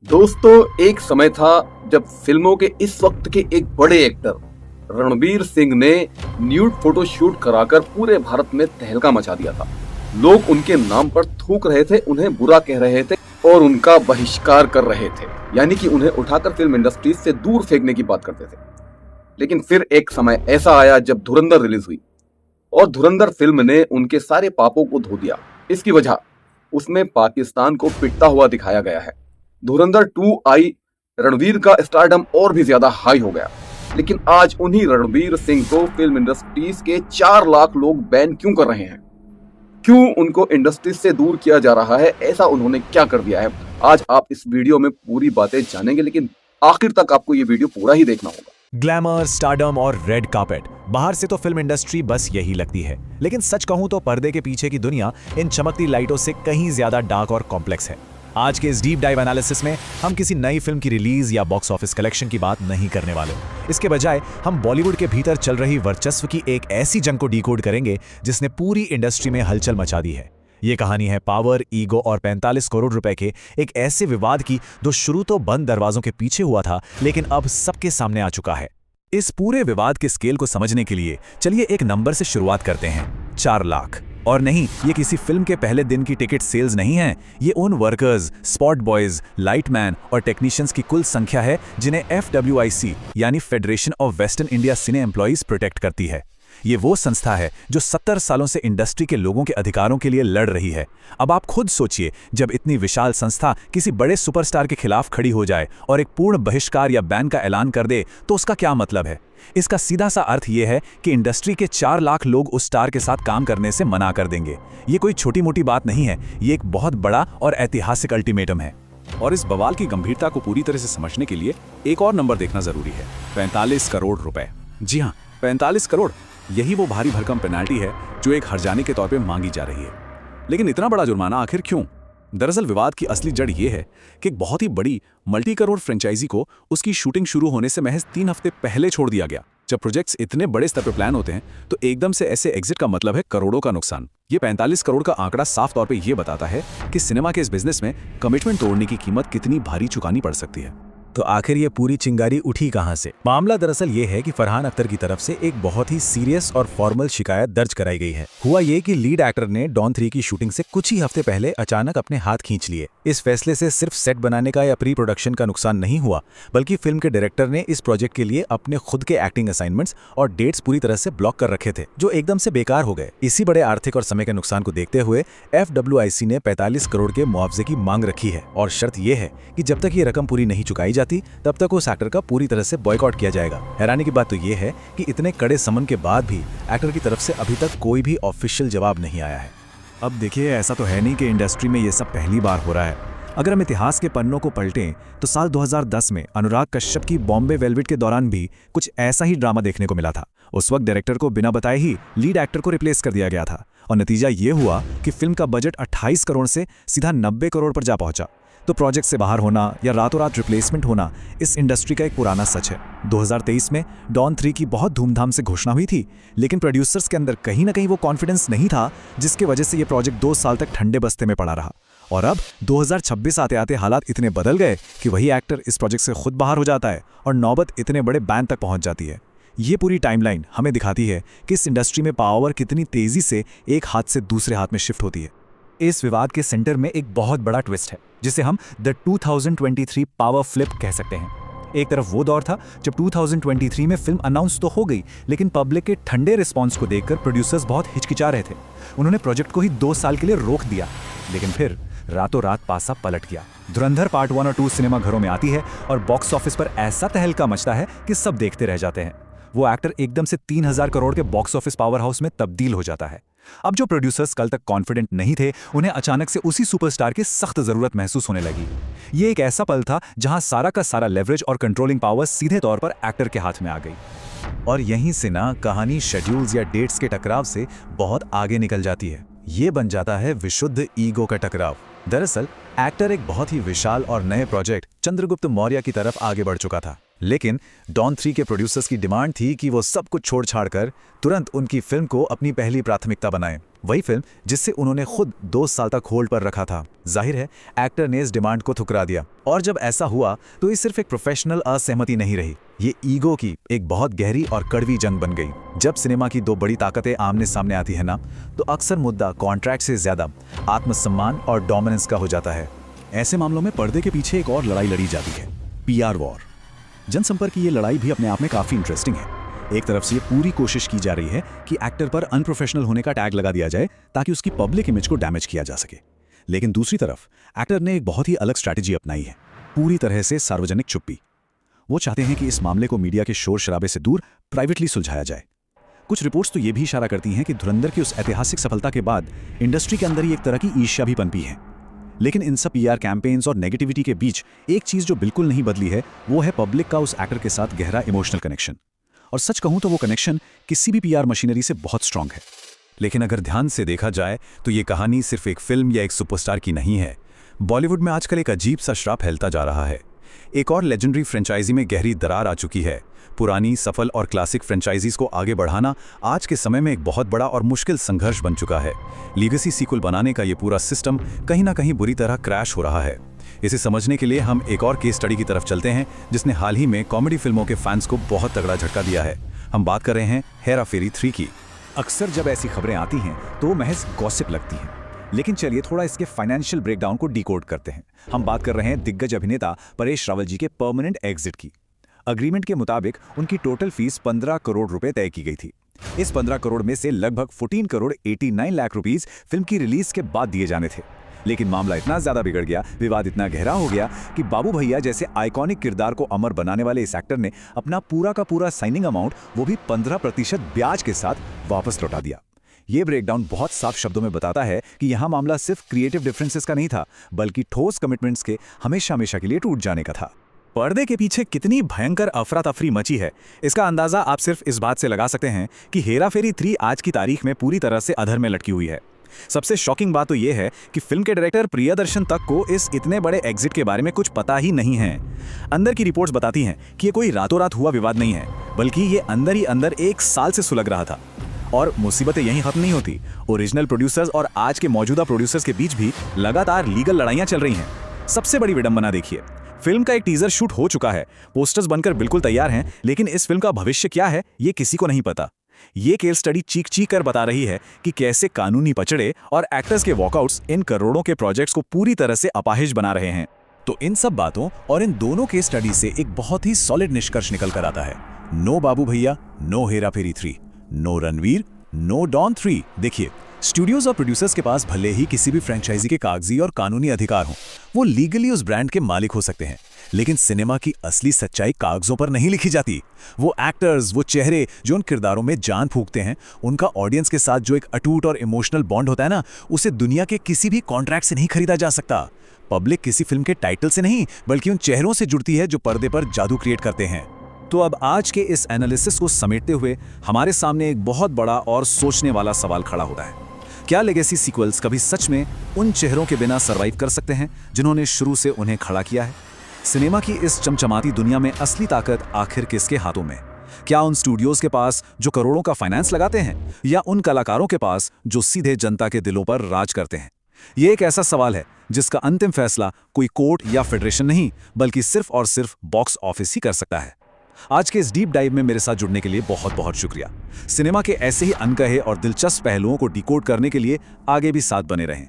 दोस्तों, एक समय था जब फिल्मों के इस वक्त के एक बड़े एक्टर रणवीर सिंह ने न्यूड फोटो शूट कराकर पूरे भारत में तहलका मचा दिया था। लोग उनके नाम पर थूक रहे थे, उन्हें बुरा कह रहे थे और उनका बहिष्कार कर रहे थे, यानी कि उन्हें उठाकर फिल्म इंडस्ट्री से दूर फेंकने की बात करते थे। लेकिन फिर एक समय ऐसा आया जब धुरंधर रिलीज हुई और धुरंधर फिल्म ने उनके सारे पापों को धो दिया। इसकी वजह उसमें पाकिस्तान को पिटता हुआ दिखाया गया है। धुरंधर 2 आई, रणवीर का स्टारडम और भी ज्यादा हाई हो गया। लेकिन आज उन्हीं रणवीर सिंह को फिल्म इंडस्ट्रीज के 4 लाख लोग बैन क्यों कर रहे हैं? क्यों उनको इंडस्ट्री से दूर किया जा रहा है? ऐसा उन्होंने क्या कर दिया है? आज आप इस वीडियो में पूरी बातें जानेंगे, लेकिन आखिर तक आपको ये वीडियो पूरा ही देखना होगा। ग्लैमर, स्टारडम और रेड कार्पेट, बाहर से तो फिल्म इंडस्ट्री बस यही लगती है, लेकिन सच कहूं तो पर्दे के पीछे की दुनिया इन चमकती लाइटों से कहीं ज्यादा डार्क और कॉम्प्लेक्स है। आज के इस डीप डाइव एनालिसिस में हम किसी नई फिल्म की रिलीज या बॉक्स ऑफिस कलेक्शन की बात नहीं करने वाले। इसके बजाय हम बॉलीवुड के भीतर चल रही वर्चस्व की एक ऐसी जंग को डिकोड करेंगे जिसने पूरी इंडस्ट्री में हलचल मचा दी है। ये कहानी है पावर, ईगो और 45 करोड़ रुपए के एक ऐसे विवाद की जो शुरू तो बंद दरवाजों के पीछे हुआ था, लेकिन अब सबके सामने आ चुका है। इस पूरे विवाद के स्केल को समझने के लिए चलिए एक नंबर से शुरुआत करते हैं, 4 लाख। और नहीं, ये किसी फिल्म के पहले दिन की टिकट सेल्स नहीं है। ये उन वर्कर्स, स्पॉट बॉयज, लाइटमैन और टेक्नीशियंस की कुल संख्या है जिन्हें FWIC यानी federation of western India cine employees protect करती है। ये वो संस्था है जो 70 सालों से इंडस्ट्री के लोगों के अधिकारों के लिए लड़ रही है। अब आप खुद सोचिए, जब इतनी विशाल संस्था किसी बड़े सुपरस्टार के खिलाफ खड़ी हो जाए और एक पूर्ण बहिष्कार या बैन का ऐलान कर दे, तो उसका क्या मतलब है? इसका सीधा सा अर्थ यह है कि इंडस्ट्री के 4 लाख लोग उस स्टार के साथ काम करने से मना कर देंगे। ये कोई छोटी मोटी बात नहीं है, ये एक बहुत बड़ा और ऐतिहासिक अल्टीमेटम है। और इस बवाल की गंभीरता को पूरी तरह से समझने के लिए एक और नंबर देखना जरूरी है, 45 करोड़ रुपए। जी हाँ, 45 करोड़, यही वो भारी भरकम पेनाल्टी है जो एक हर्जाने के तौर पे मांगी जा रही है। लेकिन इतना बड़ा जुर्माना आखिर क्यों? दरअसल विवाद की असली जड़ ये है कि एक बहुत ही बड़ी मल्टी करोड़ फ्रेंचाइजी को उसकी शूटिंग शुरू होने से महज 3 हफ्ते पहले छोड़ दिया गया। जब प्रोजेक्ट्स इतने बड़े स्तर पर प्लान होते हैं तो एकदम से ऐसे एग्जिट का मतलब है करोड़ों का नुकसान। ये 45 करोड़ का आंकड़ा साफ तौर पे ये बताता है कि सिनेमा के इस बिजनेस में कमिटमेंट तोड़ने की कीमत कितनी भारी चुकानी पड़ सकती है। तो आखिर ये पूरी चिंगारी उठी कहां से? मामला दरअसल ये है कि फरहान अख्तर की तरफ से एक बहुत ही सीरियस और फॉर्मल शिकायत दर्ज कराई गई है। हुआ ये कि लीड एक्टर ने डॉन 3 की शूटिंग से कुछ ही हफ्ते पहले अचानक अपने हाथ खींच लिए। इस फैसले से सिर्फ सेट बनाने का या प्री प्रोडक्शन का नुकसान नहीं हुआ, बल्कि फिल्म के डायरेक्टर ने इस प्रोजेक्ट के लिए अपने खुद के एक्टिंग असाइनमेंट्स और डेट्स पूरी तरह से ब्लॉक कर रखे थे, जो एकदम से बेकार हो गए। इसी बड़े आर्थिक और समय के नुकसान को देखते हुए FWIC ने 45 करोड़ के मुआवजे की मांग रखी है और शर्त यह है कि जब तक ये रकम पूरी नहीं चुकाई जाती तब तक उस एक्टर का पूरी तरह से बॉयकॉट किया जाएगा। हैरानी की बात तो ये है कि इतने कड़े समन के बाद भी एक्टर की तरफ से अभी तक कोई भी ऑफिशियल जवाब नहीं आया है। अब देखिए, ऐसा तो है नहीं कि इंडस्ट्री में ये सब पहली बार हो रहा है। अगर हम इतिहास के पन्नों को पलटें तो साल 2010 में अनुराग कश्यप की बॉम्बे वेलवेट के दौरान भी कुछ ऐसा ही ड्रामा देखने को मिला था। उस वक्त डायरेक्टर को बिना बताए ही लीड एक्टर को रिप्लेस कर दिया गया था और नतीजा ये हुआ कि फिल्म का बजट 28 करोड़ से सीधा 90 करोड़ पर जा पहुंचा। तो प्रोजेक्ट से बाहर होना या रातों रात रिप्लेसमेंट होना इस इंडस्ट्री का एक पुराना सच है। 2023 में डॉन 3 की बहुत धूमधाम से घोषणा हुई थी, लेकिन प्रोड्यूसर्स के अंदर कहीं ना कहीं वो कॉन्फिडेंस नहीं था, जिसकी वजह से ये प्रोजेक्ट 2 साल तक ठंडे बस्ते में पड़ा रहा। और अब 2026 आते आते हालात इतने बदल गए कि वही एक्टर इस प्रोजेक्ट से खुद बाहर हो जाता है और नौबत इतने बड़े बैन तक पहुंच जाती है। ये पूरी टाइमलाइन हमें दिखाती है कि इस इंडस्ट्री में पावर कितनी तेजी से एक हाथ से दूसरे हाथ में शिफ्ट होती है। इस विवाद के सेंटर में एक बहुत बड़ा ट्विस्ट है, जिसे हम द 2023 पावर फ्लिप कह सकते हैं। एक तरफ वो दौर था जब 2023 में फिल्म अनाउंस तो हो गई, लेकिन पब्लिक के ठंडे रिस्पांस को देखकर प्रोड्यूसर्स बहुत हिचकिचा रहे थे। उन्होंने प्रोजेक्ट को ही 2 साल के लिए रोक दिया, लेकिन फिर रातों रात पासा पलट गया। धुरंधर पार्ट 1 और 2 सिनेमा घरों में आती है और बॉक्स ऑफिस पर ऐसा तहलका मचता है कि सब देखते रह जाते हैं। वो एक्टर एकदम से 3000 करोड़ के बॉक्स ऑफिस पावर हाउस में तब्दील हो जाता है। अब जो प्रोड्यूसर्स कल तक कॉन्फिडेंट नहीं थे, उन्हें अचानक से उसी सुपरस्टार की सख्त जरूरत महसूस होने लगी। ये एक ऐसा पल था जहां सारा का सारा लेवरेज और कंट्रोलिंग पावर सीधे तौर पर एक्टर के हाथ में आ गई। और यहीं से ना कहानी शेड्यूल्स या डेट्स के टकराव से बहुत आगे निकल जाती है। ये बन जाता है विशुद्ध ईगो का टकराव। दरअसल एक्टर एक बहुत ही विशाल और नए प्रोजेक्ट चंद्रगुप्त मौर्य की तरफ आगे बढ़ चुका था, लेकिन डॉन 3 के प्रोड्यूसर्स की डिमांड थी कि वो सब कुछ छोड़ छाड़ कर तुरंत उनकी फिल्म को अपनी पहली प्राथमिकता बनाएं। वही फिल्म जिससे उन्होंने खुद 2 साल तक होल्ड पर रखा था। जाहिर है एक्टर ने इस डिमांड को ठुकरा दिया, और जब ऐसा हुआ तो ये सिर्फ एक प्रोफेशनल असहमति नहीं रही, ये ईगो की एक बहुत गहरी और कड़वी जंग बन गई। जब सिनेमा की 2 बड़ी ताकतें आमने सामने आती है ना, तो अक्सर मुद्दा कॉन्ट्रैक्ट से ज्यादा आत्मसम्मान और डोमिनेंस का हो जाता है। ऐसे मामलों में पर्दे के पीछे एक और लड़ाई लड़ी जाती है, पीआर वॉर। जनसंपर्क की ये लड़ाई भी अपने आप में काफी इंटरेस्टिंग है। एक तरफ से ये पूरी कोशिश की जा रही है कि एक्टर पर अनप्रोफेशनल होने का टैग लगा दिया जाए ताकि उसकी पब्लिक इमेज को डैमेज किया जा सके, लेकिन दूसरी तरफ एक्टर ने एक बहुत ही अलग स्ट्रैटेजी अपनाई है, पूरी तरह से सार्वजनिक चुप्पी। वो चाहते हैं कि इस मामले को मीडिया के शोर शराबे से दूर प्राइवेटली सुलझाया जाए। कुछ रिपोर्ट्स तो ये भी इशारा करती हैं कि धुरंधर की उस ऐतिहासिक सफलता के बाद इंडस्ट्री के अंदर ही एक तरह की ईर्ष्या भी पनपी है। लेकिन इन सब पीआर कैंपेन्स और नेगेटिविटी के बीच एक चीज जो बिल्कुल नहीं बदली है, वो है पब्लिक का उस एक्टर के साथ गहरा इमोशनल कनेक्शन। और सच कहूं तो वो कनेक्शन किसी भी पीआर मशीनरी से बहुत स्ट्रांग है। लेकिन अगर ध्यान से देखा जाए तो ये कहानी सिर्फ एक फिल्म या एक सुपरस्टार की नहीं है। बॉलीवुड में आजकल एक अजीब सा श्राप फैलता जा रहा है। एक और लेजेंडरी फ्रेंचाइजी में गहरी दरार आ चुकी है। पुरानी, सफल और क्लासिक फ्रेंचाइजीज को आगे बढ़ाना आज के समय में एक बहुत बड़ा और मुश्किल संघर्ष बन चुका है। लीगेसी सीक्वल बनाने का ये पूरा सिस्टम कहीं ना कहीं बुरी तरह क्रैश हो रहा है। इसे समझने के लिए हम एक और केस स्टडी की तरफ चलते हैं जिसने हाल ही में कॉमेडी फिल्मों के फैंस को बहुत तगड़ा झटका दिया है। हम बात कर रहे हैं हेरा फेरी 3 की। अक्सर जब ऐसी खबरें आती हैं तो वो महज गॉसिप लगती हैं, लेकिन चलिए थोड़ा इसके फाइनेंशियल ब्रेकडाउन को डिकोड करते हैं। हम बात कर रहे हैं दिग्गज अभिनेता परेश रावल जी के परमानेंट एग्जिट की। अग्रीमेंट के मुताबिक उनकी टोटल फीस 15 करोड़ रुपए तय की गई थी। इस 15 करोड़ में से लगभग 14 करोड़ 89 लाख रुपीस फिल्म की रिलीज के बाद दिए जाने थे। लेकिन मामला इतना ज्यादा बिगड़ गया, विवाद इतना गहरा हो गया कि बाबू भैया जैसे आइकॉनिक किरदार को अमर बनाने वाले इस एक्टर ने अपना पूरा का पूरा साइनिंग अमाउंट, वो भी 15% ब्याज के साथ वापस लौटा दिया। ये ब्रेकडाउन बहुत साफ शब्दों में बताता है कि यहां मामला सिर्फ क्रिएटिव डिफरेंसेस का नहीं था, बल्कि ठोस कमिटमेंट्स के हमेशा हमेशा के लिए टूट जाने का था। पर्दे के पीछे कितनी भयंकर अफरा तफरी मची है, इसका अंदाजा आप सिर्फ इस बात से लगा सकते हैं कि हेरा फेरी 3 आज की तारीख में पूरी तरह से अधर में लटकी हुई है। सबसे शॉकिंग बात तो यह है कि फिल्म के डायरेक्टर प्रियदर्शन तक को इस इतने बड़े एग्जिट के बारे में कुछ पता ही नहीं है। अंदर की रिपोर्ट्स बताती हैं कि ये कोई रातों रात हुआ विवाद नहीं है, बल्कि ये अंदर ही अंदर 1 साल से सुलग रहा था। और मुसीबतें यहीं खत्म नहीं होती। ओरिजिनल प्रोड्यूसर्स और आज के मौजूदा प्रोड्यूसर्स के बीच भी लगातार लीगल लड़ाइयां चल रही हैं। सबसे बड़ी विडंबना देखिए, फिल्म का एक टीजर शूट हो चुका है, पोस्टर्स बनकर बिल्कुल तैयार हैं, लेकिन इस फिल्म का भविष्य क्या है ये किसी को नहीं पता। ये केस स्टडी चीख चीख कर बता रही है कि कैसे कानूनी पचड़े और एक्टर्स के वॉकआउट्स इन करोड़ों के प्रोजेक्ट्स को पूरी तरह से अपाहिज बना रहे हैं। तो इन सब बातों और इन दोनों केस स्टडी से एक बहुत ही सॉलिड निष्कर्ष निकल कर आता है। नो बाबू भैया, नो हेरा फेरी 3, नो रणवीर, नो डॉन 3। देखिए, स्टूडियोज और प्रोड्यूसर्स के पास भले ही किसी भी फ्रेंचाइजी के कागजी और कानूनी अधिकार हों, वो लीगली उस ब्रांड के मालिक हो सकते हैं, लेकिन सिनेमा की असली सच्चाई कागजों पर नहीं लिखी जाती। वो एक्टर्स, वो चेहरे जो उन किरदारों में जान फूंकते हैं, उनका ऑडियंस के साथ जो एक अटूट और इमोशनल बॉन्ड होता है ना, उसे दुनिया के किसी भी कॉन्ट्रैक्ट से नहीं खरीदा जा सकता। पब्लिक किसी फिल्म के टाइटल से नहीं, बल्कि उन चेहरों से जुड़ती है जो पर्दे पर जादू क्रिएट करते हैं। तो अब आज के इस एनालिसिस को समेटते हुए हमारे सामने एक बहुत बड़ा और सोचने वाला सवाल खड़ा होता है। क्या लेगेसी सीक्वल्स कभी सच में उन चेहरों के बिना सरवाइव कर सकते हैं जिन्होंने शुरू से उन्हें खड़ा किया है? सिनेमा की इस चमचमाती दुनिया में असली ताकत आखिर किसके हाथों में? क्या उन स्टूडियोज के पास जो करोड़ों का फाइनेंस लगाते हैं, या उन कलाकारों के पास जो सीधे जनता के दिलों पर राज करते हैं? ये एक ऐसा सवाल है जिसका अंतिम फैसला कोई कोर्ट या फेडरेशन नहीं, बल्कि सिर्फ और सिर्फ बॉक्स ऑफिस ही कर सकता है। आज के इस डीप डाइव में मेरे साथ जुड़ने के लिए बहुत बहुत शुक्रिया। सिनेमा के ऐसे ही अनकहे और दिलचस्प पहलुओं को डिकोड करने के लिए आगे भी साथ बने रहें।